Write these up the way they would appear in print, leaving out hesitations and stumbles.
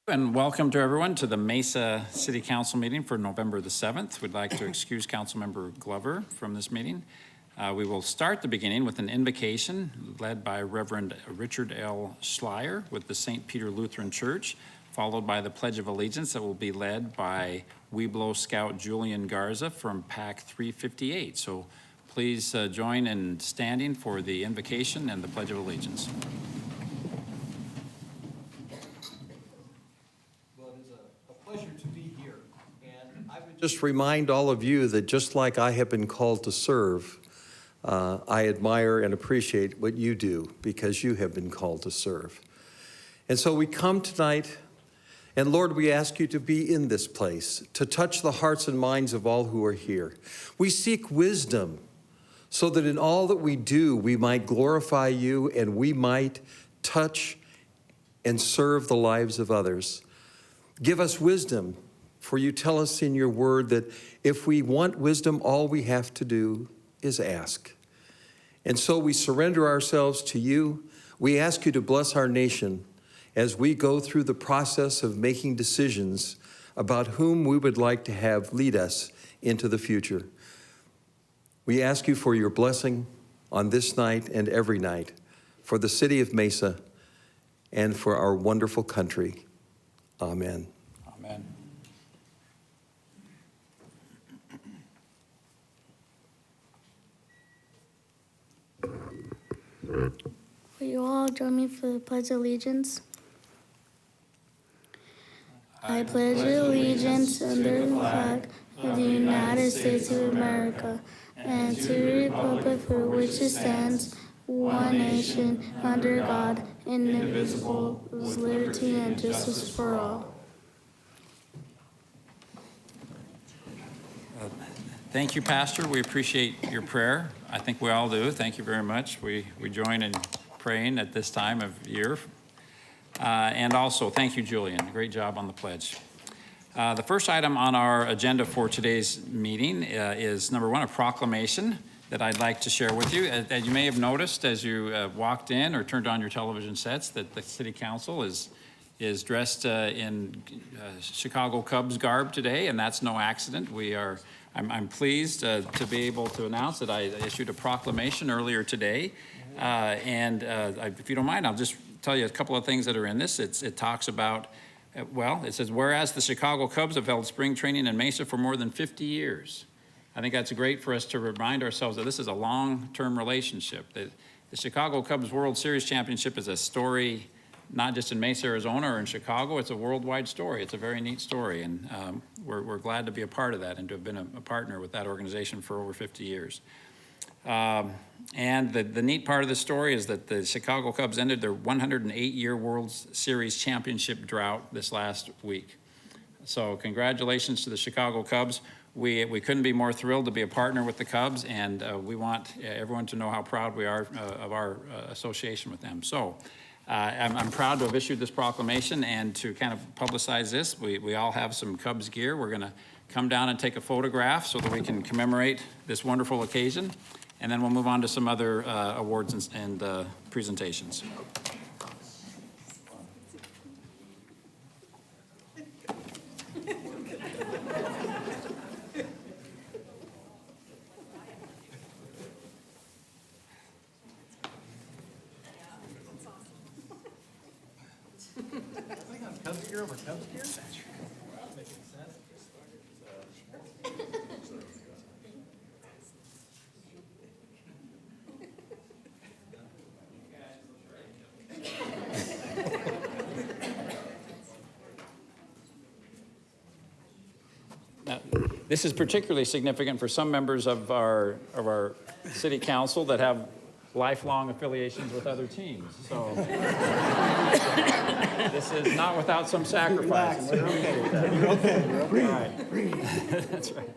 And welcome to everyone to the Mesa City Council meeting for November the 7th. We'd like to excuse Councilmember Glover from this meeting. We will start the beginning with an invocation led by Reverend Richard L. Schleier with the St. Peter Lutheran Church, followed by the Pledge of Allegiance that will be led by Weeblo Scout Julian Garza from PAC 358. So please join in standing for the invocation and the Pledge of Allegiance. Just remind all of you that just like I have been called to serve, I admire and appreciate what you do because you have been called to serve. And so we come tonight, and Lord, we ask you to be in this place, to touch the hearts and minds of all who are here. We seek wisdom so that in all that we do, we might glorify you and we might touch and serve the lives of others. Give us wisdom. For you tell us in your word that if we want wisdom, all we have to do is ask. And so we surrender ourselves to you. We ask you to bless our nation as we go through the process of making decisions about whom we would like to have lead us into the future. We ask you for your blessing on this night and every night, for the city of Mesa and for our wonderful country. Amen. Amen. Will you all join me for the Pledge of Allegiance? I pledge allegiance under the flag of the United States of America and to the republic for which it stands, one nation, under God, indivisible, with liberty and justice for all. Thank you, Pastor. We appreciate your prayer. I think we all do. Thank you very much. We join in praying at this time of year. And also, thank you, Julian. Great job on the pledge. The first item on our agenda for today's meeting is, number one, a proclamation that I'd like to share with you. As you may have noticed as you walked in or turned on your television sets, that the City Council is dressed in Chicago Cubs garb today, and that's no accident. I'm pleased to be able to announce that I issued a proclamation earlier today. If you don't mind, I'll just tell you a couple of things that are in this. It talks about, it says, whereas the Chicago Cubs have held spring training in Mesa for more than 50 years. I think that's great for us to remind ourselves that this is a long-term relationship. The Chicago Cubs World Series Championship is a story not just in Mesa, Arizona, or in Chicago. It's a worldwide story. It's a very neat story, and we're glad to be a part of that and to have been a partner with that organization for over 50 years. And the neat part of the story is that the Chicago Cubs ended their 108-year World Series championship drought this last week. So congratulations to the Chicago Cubs. We couldn't be more thrilled to be a partner with the Cubs, and we want everyone to know how proud we are of our association with them. So I'm proud to have issued this proclamation and to kind of publicize this. We all have some Cubs gear. We're going to come down and take a photograph so that we can commemorate this wonderful occasion. And then we'll move on to some other awards and presentations. Now, this is particularly significant for some members of our city council that have lifelong affiliations with other teams. So this is not without some sacrifice. You're okay. You're okay. You're okay. All right. That's right.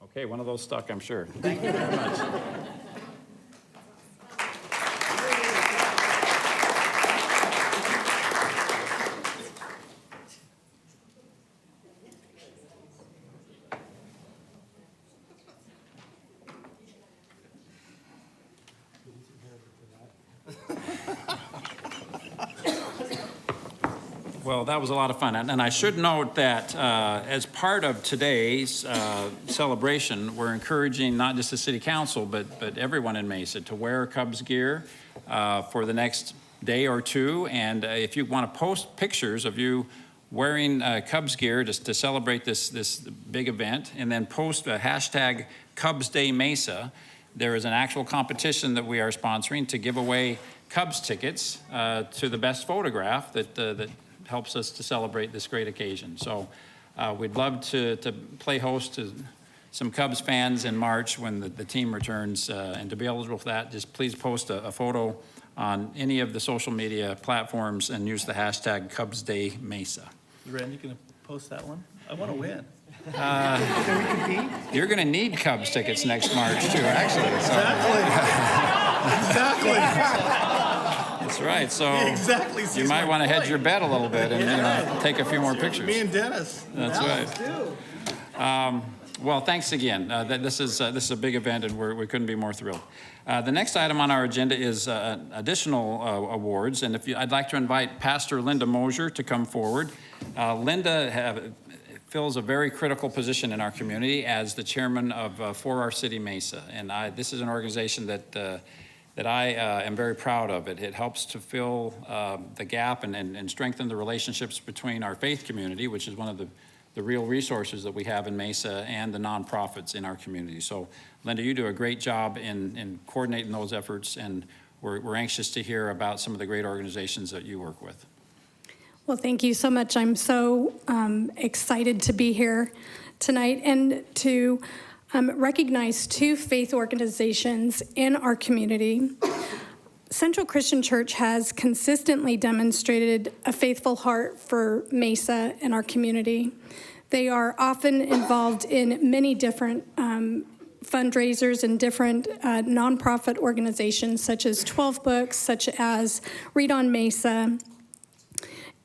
Okay, one of those stuck, I'm sure. Thank you very much. Well, that was a lot of fun. And I should note that as part of today's celebration, we're encouraging not just the city council, but everyone in Mesa to wear Cubs gear for the next day or two. And if you want to post pictures of you wearing Cubs gear just to celebrate this big event, and then post a hashtag Cubs Day Mesa, there is an actual competition that we are sponsoring to give away Cubs tickets to the best photograph that helps us to celebrate this great occasion. So we'd love to play host to some Cubs fans in March when the team returns, and to be eligible for that, just please post a photo on any of the social media platforms and use the hashtag Cubs Day Mesa. Randy, you gonna post that one? I want to win. You're going to need Cubs tickets next March too, actually. So. Exactly. That's right. So Exactly. you might want to hedge your bet a little bit and take a few more pictures. Me and Dennis. That's right. Well, thanks again. This is a big event, and we couldn't be more thrilled. The next item on our agenda is additional awards, and I'd like to invite Pastor Linda Mosier to come forward. Linda fills a very critical position in our community as the chairman of For Our City Mesa, and this is an organization that I am very proud of. It helps to fill the gap and strengthen the relationships between our faith community, which is one of the real resources that we have in Mesa, and the nonprofits in our community. So, Linda, you do a great job in coordinating those efforts, and we're anxious to hear about some of the great organizations that you work with. Well, thank you so much. I'm so excited to be here tonight and to recognize two faith organizations in our community. Central Christian Church has consistently demonstrated a faithful heart for Mesa and our community. They are often involved in many different fundraisers and different nonprofit organizations, such as 12 Books, such as Read on Mesa.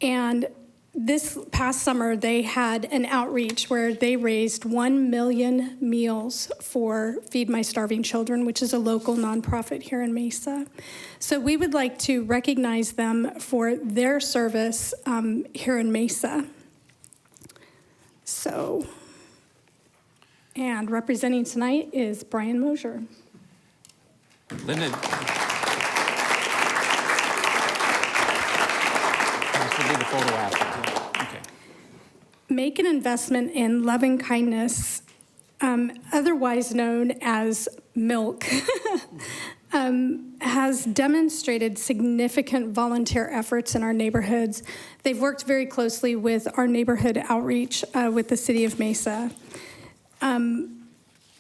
And this past summer, they had an outreach where they raised 1 million meals for Feed My Starving Children, which is a local nonprofit here in Mesa. So we would like to recognize them for their service here in Mesa. So, and representing tonight is Brian Mosier. Linda, this will be the photo after. Okay. Make an investment in loving kindness, otherwise known as MILK, has demonstrated significant volunteer efforts in our neighborhoods. They've worked very closely with our neighborhood outreach with the City of Mesa and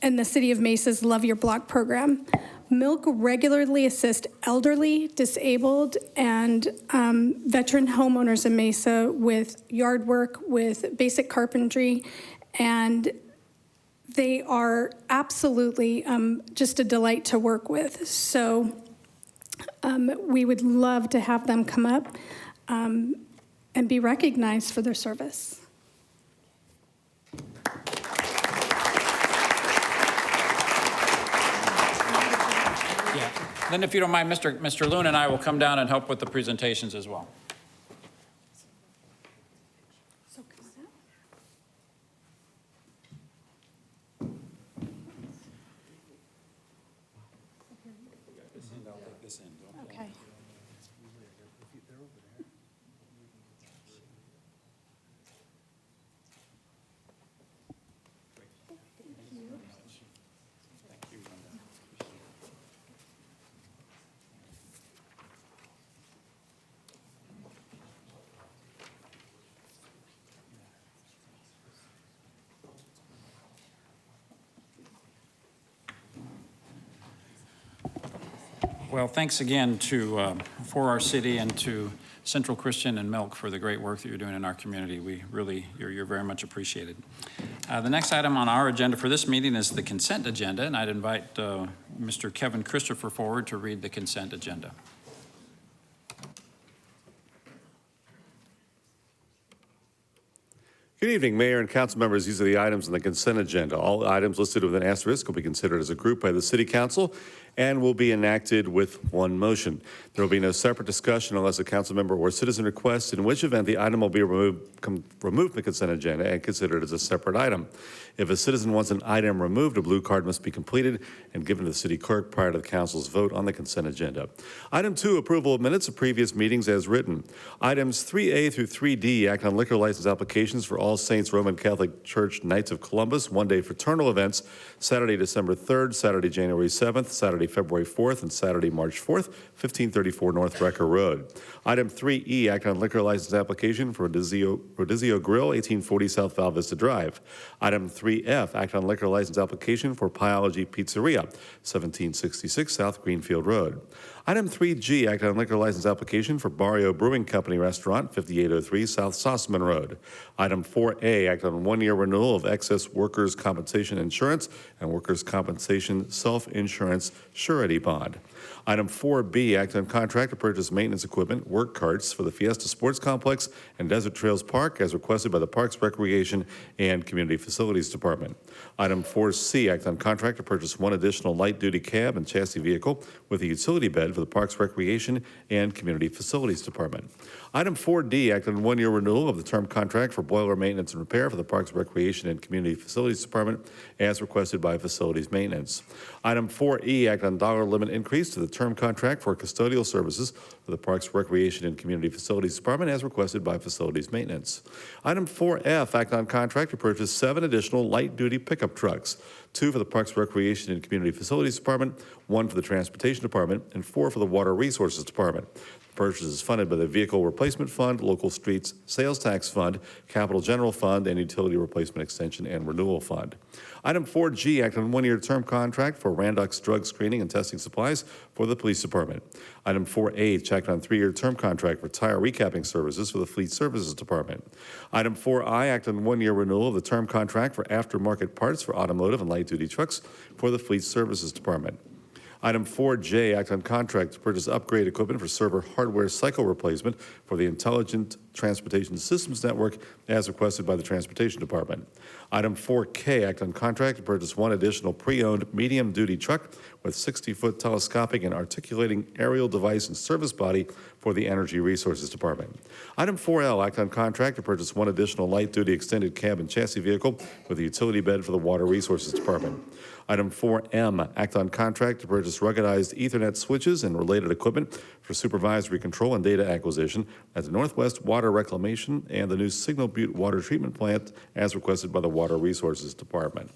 the City of Mesa's Love Your Block program. MILK regularly assists elderly, disabled, and veteran homeowners in Mesa with yard work, with basic carpentry, and they are absolutely just a delight to work with. So we would love to have them come up and be recognized for their service. Yeah. Then if you don't mind, Mr. Loon and I will come down and help with the presentations as well. Okay. Well, thanks again to For Our City and to Central Christian and Milk for the great work that you're doing in our community. We really, you're very much appreciated. The next item on our agenda for this meeting is the consent agenda, and I'd invite Mr. Kevin Christopher forward to read the consent agenda. Good evening, Mayor and council members. These are the items on the consent agenda. All items listed with an asterisk will be considered as a group by the City Council and will be enacted with one motion. There will be no separate discussion unless a council member or citizen requests, in which event the item will be removed from the consent agenda and considered as a separate item. If a citizen wants an item removed, a blue card must be completed and given to the city clerk prior to the council's vote on the consent agenda. Item 2, approval of minutes of previous meetings as written. Items 3A through 3D act on liquor license applications for All Saints Roman Catholic Church Knights of Columbus one-day fraternal events, Saturday, December 3rd, Saturday, January 7th, Saturday, February 4th, and Saturday, March 4th, 1534 North Brecker Road. Item 3E, act on liquor license application for Rodizio Grill, 1840 South Val Vista Drive. Item 3F, act on liquor license application for Pyology Pizzeria, 1766 South Greenfield Road. Item 3G, act on liquor license application for Barrio Brewing Company Restaurant, 5803 South Sossaman Road. Item 4A, act on one-year renewal of excess workers' compensation insurance and workers' compensation self-insurance surety bond. Item 4B, act on contract to purchase maintenance equipment, work carts for the Fiesta Sports Complex and Desert Trails Park as requested by the Parks, Recreation, and Community Facilities Department. Item 4C, act on contract to purchase one additional light-duty cab and chassis vehicle with a utility bed for the Parks, Recreation, and Community Facilities Department. Item 4D, act on one-year renewal of the term contract for boiler maintenance and repair for the Parks, Recreation, and Community Facilities Department as requested by Facilities Maintenance. Item 4E, act on dollar limit increase to the term contract for custodial services for the Parks, Recreation, and Community Facilities Department as requested by Facilities Maintenance. Item 4F, act on contract to purchase 7 additional light-duty pickup trucks, 2 for the Parks, Recreation, and Community Facilities Department, 1 for the Transportation Department, and 4 for the Water Resources Department. The purchase is funded by the Vehicle Replacement Fund, Local Streets Sales Tax Fund, Capital General Fund, and Utility Replacement Extension and Renewal Fund. Item 4G, act on one-year term contract for Randux drug screening and testing supplies for the Police Department. Item 4H, act on 3-year term contract for tire recapping services for the Fleet Services Department. Item 4I, act on one-year renewal of the term contract for aftermarket parts for automotive and light-duty trucks for the Fleet Services Department. Item 4J, act on contract to purchase upgrade equipment for server hardware cycle replacement for the Intelligent Transportation Systems Network as requested by the Transportation Department. Item 4K, act on contract to purchase 1 additional pre-owned medium-duty truck with 60-foot telescopic and articulating aerial device and service body for the Energy Resources Department. Item 4L, act on contract to purchase 1 additional light-duty extended cab and chassis vehicle with a utility bed for the Water Resources Department. Item 4M, act on contract to purchase ruggedized Ethernet switches and related equipment for supervisory control and data acquisition at the Northwest Water Reclamation and the new Signal Butte Water Treatment Plant as requested by the Water Resources Department.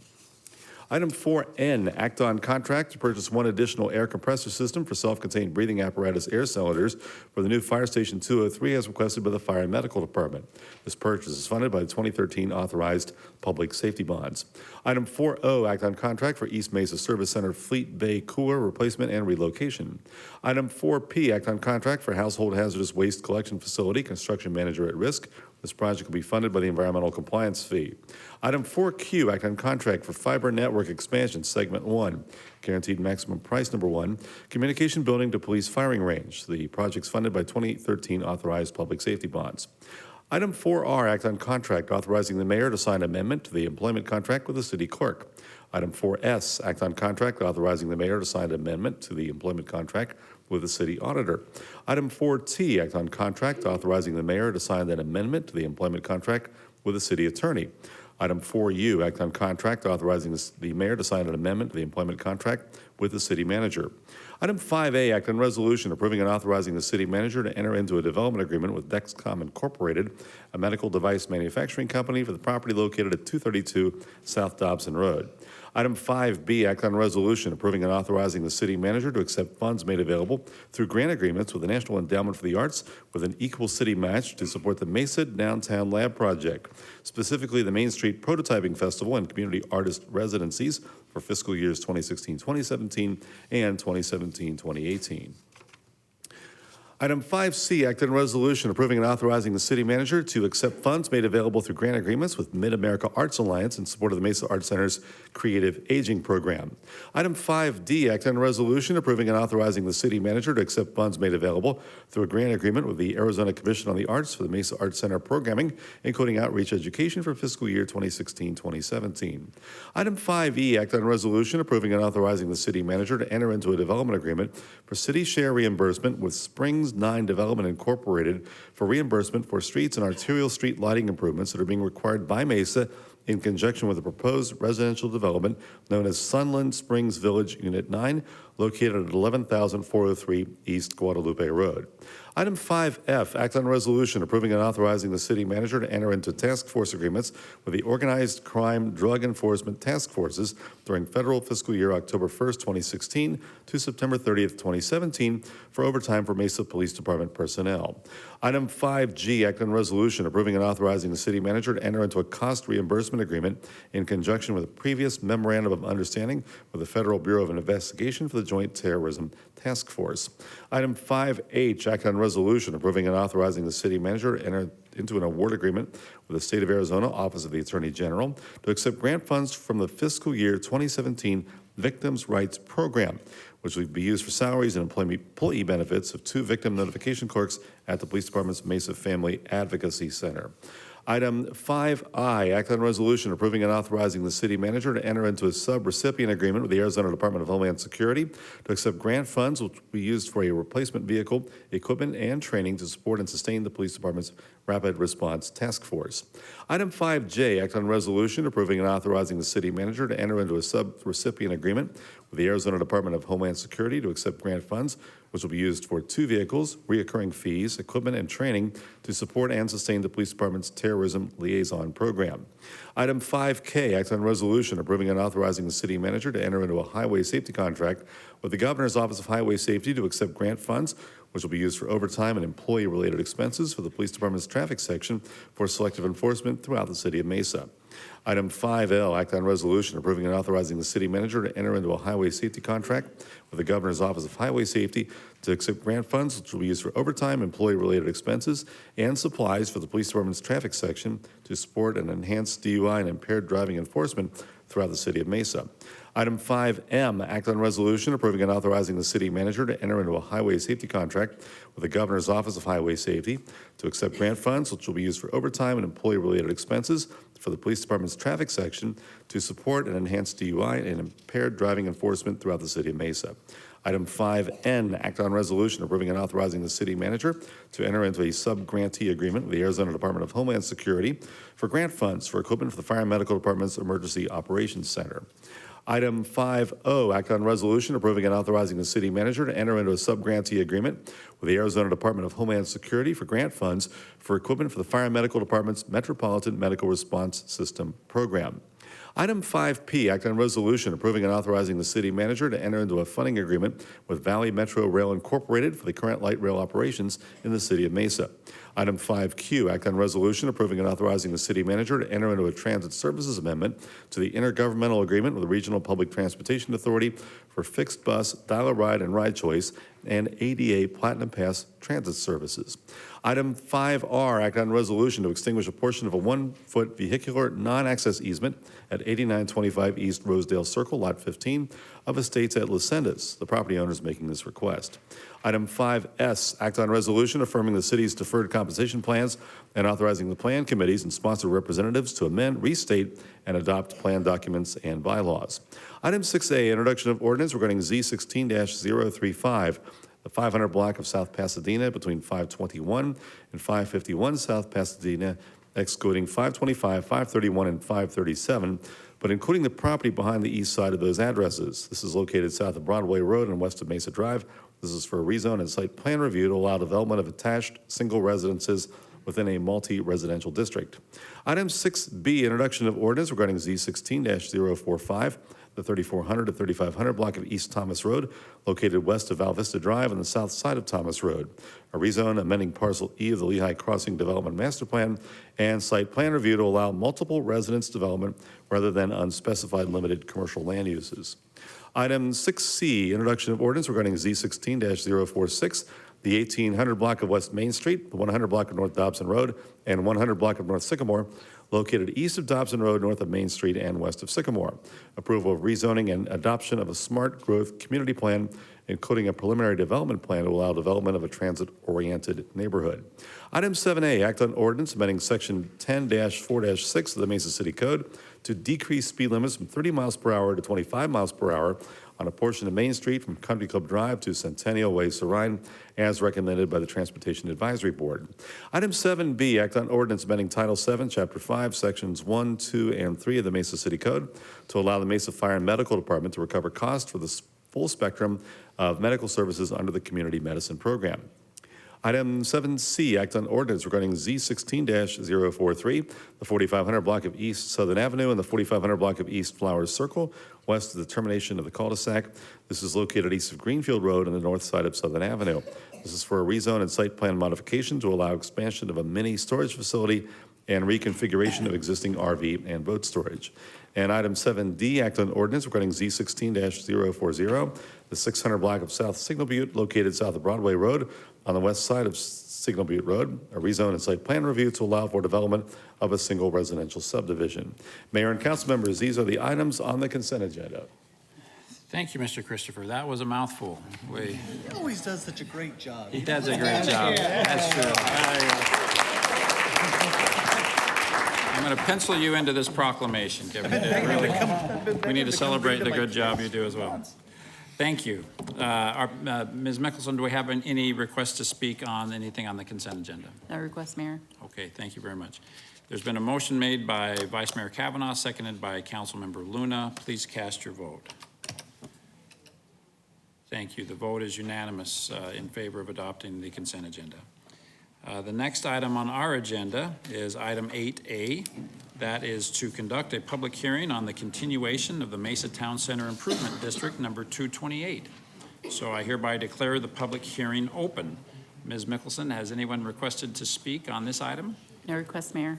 Item 4N, act on contract to purchase 1 additional air compressor system for self-contained breathing apparatus air cylinders for the new Fire Station 203 as requested by the Fire and Medical Department. This purchase is funded by the 2013 authorized public safety bonds. Item 4O, act on contract for East Mesa Service Center Fleet Bay Cooler replacement and relocation. Item 4P, act on contract for Household Hazardous Waste Collection Facility Construction Manager at Risk. This project will be funded by the environmental compliance fee. Item 4Q, act on contract for fiber network expansion, segment 1, guaranteed maximum price number 1, communication building to police firing range. The project's funded by 2013 authorized public safety bonds. Item 4R, act on contract authorizing the mayor to sign amendment to the employment contract with the city clerk. Item 4S, act on contract authorizing the mayor to sign amendment to the employment contract with the city auditor. Item 4T, act on contract authorizing the mayor to sign that amendment to the employment contract with the city attorney. Item 4U, act on contract authorizing the mayor to sign an amendment to the employment contract with the city manager. Item 5A, act on resolution approving and authorizing the city manager to enter into a development agreement with Dexcom Incorporated, a medical device manufacturing company for the property located at 232 South Dobson Road. Item 5B, act on resolution approving and authorizing the city manager to accept funds made available through grant agreements with the National Endowment for the Arts with an equal city match to support the Mesa Downtown Lab Project, specifically the Main Street Prototyping Festival and Community Artist Residencies for fiscal years 2016-2017 and 2017-2018. Item 5C, act on a resolution approving and authorizing the city manager to accept funds made available through grant agreements with Mid-America Arts Alliance in support of the Mesa Arts Center's Creative Aging Program. Item 5D, act on a resolution approving and authorizing the city manager to accept funds made available through a grant agreement with the Arizona Commission on the Arts for the Mesa Arts Center programming, including outreach education for fiscal year 2016-2017. Item 5E, act on a resolution approving and authorizing the city manager to enter into a development agreement for city share reimbursement with Springs 9 Development Incorporated for reimbursement for streets and arterial street lighting improvements that are being required by Mesa in conjunction with a proposed residential development known as Sunland Springs Village Unit 9, located at 11,403 East Guadalupe Road. Item 5F, act on a resolution approving and authorizing the city manager to enter into task force agreements with the Organized Crime Drug Enforcement Task Forces during federal fiscal year October 1st, 2016 to September 30th, 2017 for overtime for Mesa Police Department personnel. Item 5G, act on a resolution approving and authorizing the city manager to enter into a cost reimbursement agreement in conjunction with a previous memorandum of understanding with the Federal Bureau of Investigation for the Joint Terrorism Task Force. Item 5H, act on a resolution approving and authorizing the city manager to enter into an award agreement with the State of Arizona Office of the Attorney General to accept grant funds from the fiscal year 2017 Victims' Rights Program, which will be used for salaries and employee benefits of 2 victim notification clerks at the Police Department's Mesa Family Advocacy Center. Item 5I, act on a resolution approving and authorizing the city manager to enter into a sub-recipient agreement with the Arizona Department of Homeland Security to accept grant funds which will be used for a replacement vehicle, equipment, and training to support and sustain the police department's Rapid Response Task Force. Item 5J, act on a resolution approving and authorizing the city manager to enter into a sub-recipient agreement with the Arizona Department of Homeland Security to accept grant funds which will be used for 2 vehicles, reoccurring fees, equipment, and training to support and sustain the police department's terrorism liaison program. Item 5K, act on a resolution approving and authorizing the city manager to enter into a highway safety contract with the Governor's Office of Highway Safety to accept grant funds which will be used for overtime and employee-related expenses for the police department's traffic section for selective enforcement throughout the city of Mesa. Item 5L, act on resolution approving and authorizing the city manager to enter into a highway safety contract with the Governor's Office of Highway Safety to accept grant funds which will be used for overtime, employee-related expenses, and supplies for the police department's traffic section to support and enhance DUI and impaired driving enforcement throughout the city of Mesa. Item 5M, act on resolution approving and authorizing the city manager to enter into a highway safety contract with the Governor's Office of Highway Safety to accept grant funds which will be used for overtime and employee-related expenses for the police department's traffic section to support and enhance DUI and impaired driving enforcement throughout the city of Mesa. Item 5N, act on resolution approving and authorizing the city manager to enter into a sub-grantee agreement with the Arizona Department of Homeland Security for grant funds for equipment for the Fire and Medical Department's Emergency Operations Center. Item 5O, act on resolution approving and authorizing the city manager to enter into a sub-grantee agreement with the Arizona Department of Homeland Security for grant funds for equipment for the Fire and Medical Department's Metropolitan Medical Response System program. Item 5P, act on resolution approving and authorizing the city manager to enter into a funding agreement with Valley Metro Rail Incorporated for the current light rail operations in the city of Mesa. Item 5Q, act on resolution approving and authorizing the city manager to enter into a transit services amendment to the intergovernmental agreement with the Regional Public Transportation Authority for fixed bus, dial-a-ride, and ride choice, and ADA Platinum Pass transit services. Item 5R, act on resolution to extinguish a portion of a 1-foot vehicular non-access easement at 8925 East Rosedale Circle, Lot 15 of Estates at Lucendas. The property owner is making this request. Item 5S, act on resolution affirming the city's deferred compensation plans and authorizing the plan committees and sponsor representatives to amend, restate, and adopt plan documents and bylaws. Item 6A, introduction of ordinance regarding Z16-035, the 500 block of South Pasadena between 521 and 551 South Pasadena, excluding 525, 531, and 537, but including the property behind the east side of those addresses. This is located south of Broadway Road and west of Mesa Drive. This is for a rezone and site plan review to allow development of attached single residences within a multi-residential district. Item 6B, introduction of ordinance regarding Z16-045, the 3400 to 3500 block of East Thomas Road, located west of Val Vista Drive on the south side of Thomas Road. A rezone amending Parcel E of the Lehigh Crossing Development Master Plan and site plan review to allow multiple residence development rather than unspecified limited commercial land uses. Item 6C, introduction of ordinance regarding Z16-046, the 1800 block of West Main Street, the 100 block of North Dobson Road, and 100 block of North Sycamore, located east of Dobson Road, north of Main Street, and west of Sycamore. Approval of rezoning and adoption of a smart growth community plan, including a preliminary development plan to allow development of a transit-oriented neighborhood. Item 7A, act on ordinance amending section 10-4-6 of the Mesa City Code to decrease speed limits from 30 miles per hour to 25 miles per hour on a portion of Main Street from Country Club Drive to Centennial Way, Serine, as recommended by the Transportation Advisory Board. Item 7B, act on ordinance amending Title 7, Chapter 5, Sections 1, 2, and 3 of the Mesa City Code to allow the Mesa Fire and Medical Department to recover costs for the full spectrum of medical services under the Community Medicine Program. Item 7C, act on ordinance regarding Z16-043, the 4500 block of East Southern Avenue and the 4500 block of East Flowers Circle, west of the termination of the cul-de-sac. This is located east of Greenfield Road on the north side of Southern Avenue. This is for a rezone and site plan modification to allow expansion of a mini storage facility and reconfiguration of existing RV and boat storage. And item 7D, act on ordinance regarding Z16-040, the 600 block of South Signal Butte located south of Broadway Road on the west side of Signal Butte Road, a rezone and site plan review to allow for development of a single residential subdivision. Mayor and council members, these are the items on the consent agenda. Thank you, Mr. Christopher. That was a mouthful. He always does such a great job. He does a great job. That's true. I'm going to pencil you into this proclamation, Kevin. We need to celebrate the good job you do as well. Thank you. Ms. Mickelson, do we have any requests to speak on anything on the consent agenda? No request, Mayor. Okay, thank you very much. There's been a motion made by Vice Mayor Kavanaugh, seconded by Councilmember Luna. Please cast your vote. Thank you. The vote is unanimous in favor of adopting the consent agenda. The next item on our agenda is item 8A. That is to conduct a public hearing on the continuation of the Mesa Town Center Improvement District number 228. So I hereby declare the public hearing open. Ms. Mickelson, has anyone requested to speak on this item? No request, Mayor.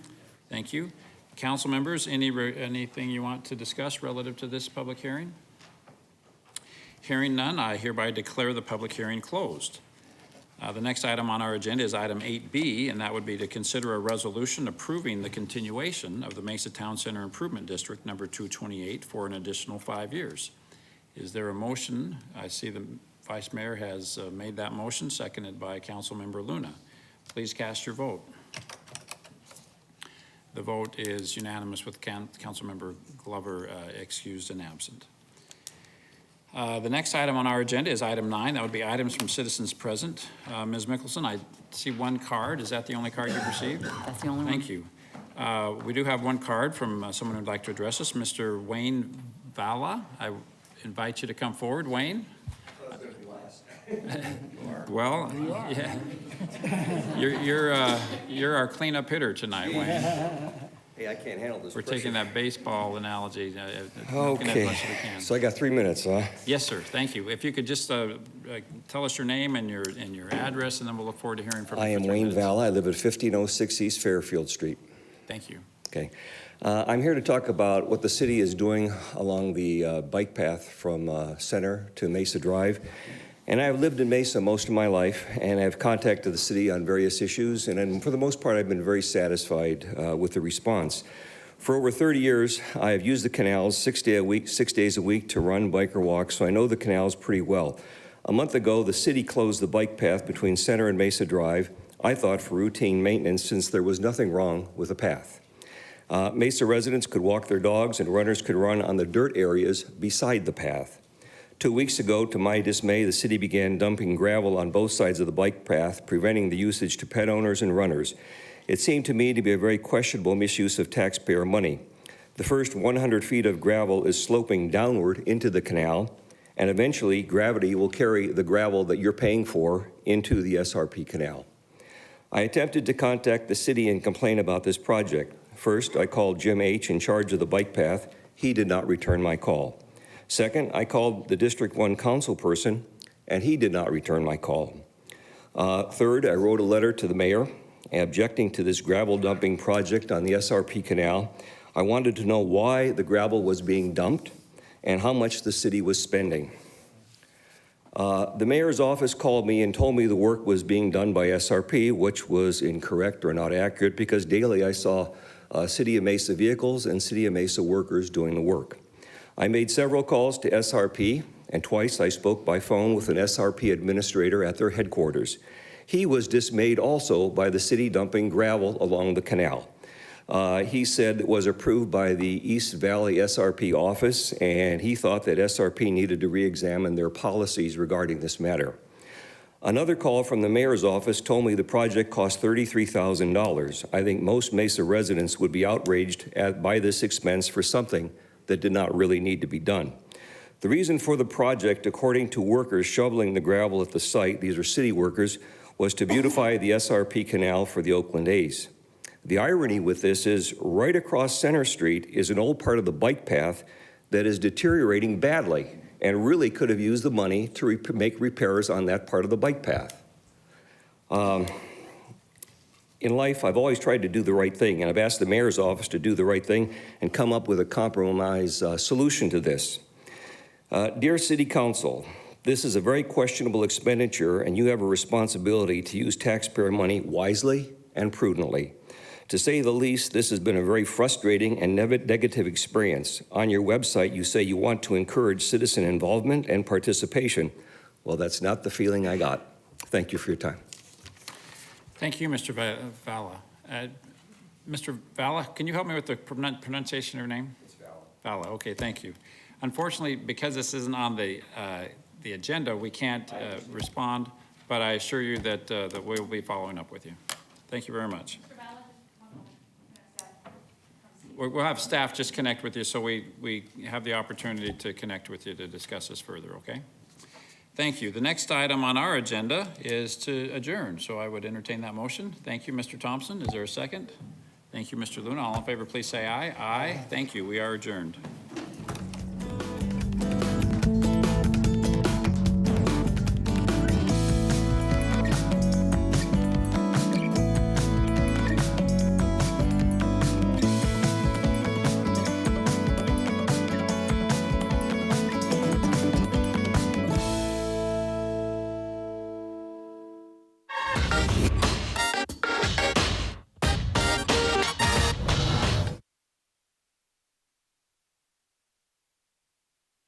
Thank you. Council members, anything you want to discuss relative to this public hearing? Hearing none, I hereby declare the public hearing closed. The next item on our agenda is item 8B, and that would be to consider a resolution approving the continuation of the Mesa Town Center Improvement District number 228 for an additional 5 years. Is there a motion? I see the Vice Mayor has made that motion, seconded by Councilmember Luna. Please cast your vote. The vote is unanimous with Councilmember Glover excused and absent. The next item on our agenda is item 9. That would be items from citizens present. Ms. Mickelson, I see one card. Is that the only card you've received? That's the only one. Thank you. We do have one card from someone who'd like to address us, Mr. Wayne Valla. I invite you to come forward, Wayne. Well, yeah. You're our cleanup hitter tonight, Wayne. Hey, I can't handle this. We're taking that baseball analogy. Okay, so I got 3 minutes, huh? Yes, sir. Thank you. If you could just tell us your name and your address, and then we'll look forward to hearing from you. I am Wayne Valla. I live at 1506 East Fairfield Street. Thank you. Okay. I'm here to talk about what the city is doing along the bike path from Center to Mesa Drive. And I've lived in Mesa most of my life, and I've contacted the city on various issues, and for the most part, I've been very satisfied with the response. For over 30 years, I have used the canals 6 days a week to run, bike, or walk, so I know the canals pretty well. A month ago, the city closed the bike path between Center and Mesa Drive, I thought for routine maintenance, since there was nothing wrong with the path. Mesa residents could walk their dogs, and runners could run on the dirt areas beside the path. 2 weeks ago, to my dismay, the city began dumping gravel on both sides of the bike path, preventing the usage to pet owners and runners. It seemed to me to be a very questionable misuse of taxpayer money. The first 100 feet of gravel is sloping downward into the canal, and eventually gravity will carry the gravel that you're paying for into the SRP canal. I attempted to contact the city and complain about this project. First, I called Jim H. in charge of the bike path. He did not return my call. Second, I called the District 1 council person, and he did not return my call. Third, I wrote a letter to the mayor objecting to this gravel dumping project on the SRP canal. I wanted to know why the gravel was being dumped and how much the city was spending. The mayor's office called me and told me the work was being done by SRP, which was incorrect or not accurate because daily I saw City of Mesa vehicles and City of Mesa workers doing the work. I made several calls to SRP, and twice I spoke by phone with an SRP administrator at their headquarters. He was dismayed also by the city dumping gravel along the canal. He said it was approved by the East Valley SRP office, and he thought that SRP needed to re-examine their policies regarding this matter. Another call from the mayor's office told me the project cost $33,000. I think most Mesa residents would be outraged by this expense for something that did not really need to be done. The reason for the project, according to workers shoveling the gravel at the site, these are city workers, was to beautify the SRP canal for the Oakland A's. The irony with this is right across Center Street is an old part of the bike path that is deteriorating badly and really could have used the money to make repairs on that part of the bike path. In life, I've always tried to do the right thing, and I've asked the mayor's office to do the right thing and come up with a compromise solution to this. Dear City Council, this is a very questionable expenditure, and you have a responsibility to use taxpayer money wisely and prudently. To say the least, this has been a very frustrating and negative experience. On your website, you say you want to encourage citizen involvement and participation. Well, that's not the feeling I got. Thank you for your time. Thank you, Mr. Valla. Mr. Valla, can you help me with the pronunciation of your name? It's Valla. Valla, okay, thank you. Unfortunately, because this isn't on the agenda, we can't respond, but I assure you that we will be following up with you. Thank you very much. We'll have staff just connect with you so we have the opportunity to connect with you to discuss this further, okay? Thank you. The next item on our agenda is to adjourn, so I would entertain that motion. Thank you, Mr. Thompson. Is there a second? Thank you, Mr. Luna. All in favor, please say aye. Aye. Thank you. We are adjourned.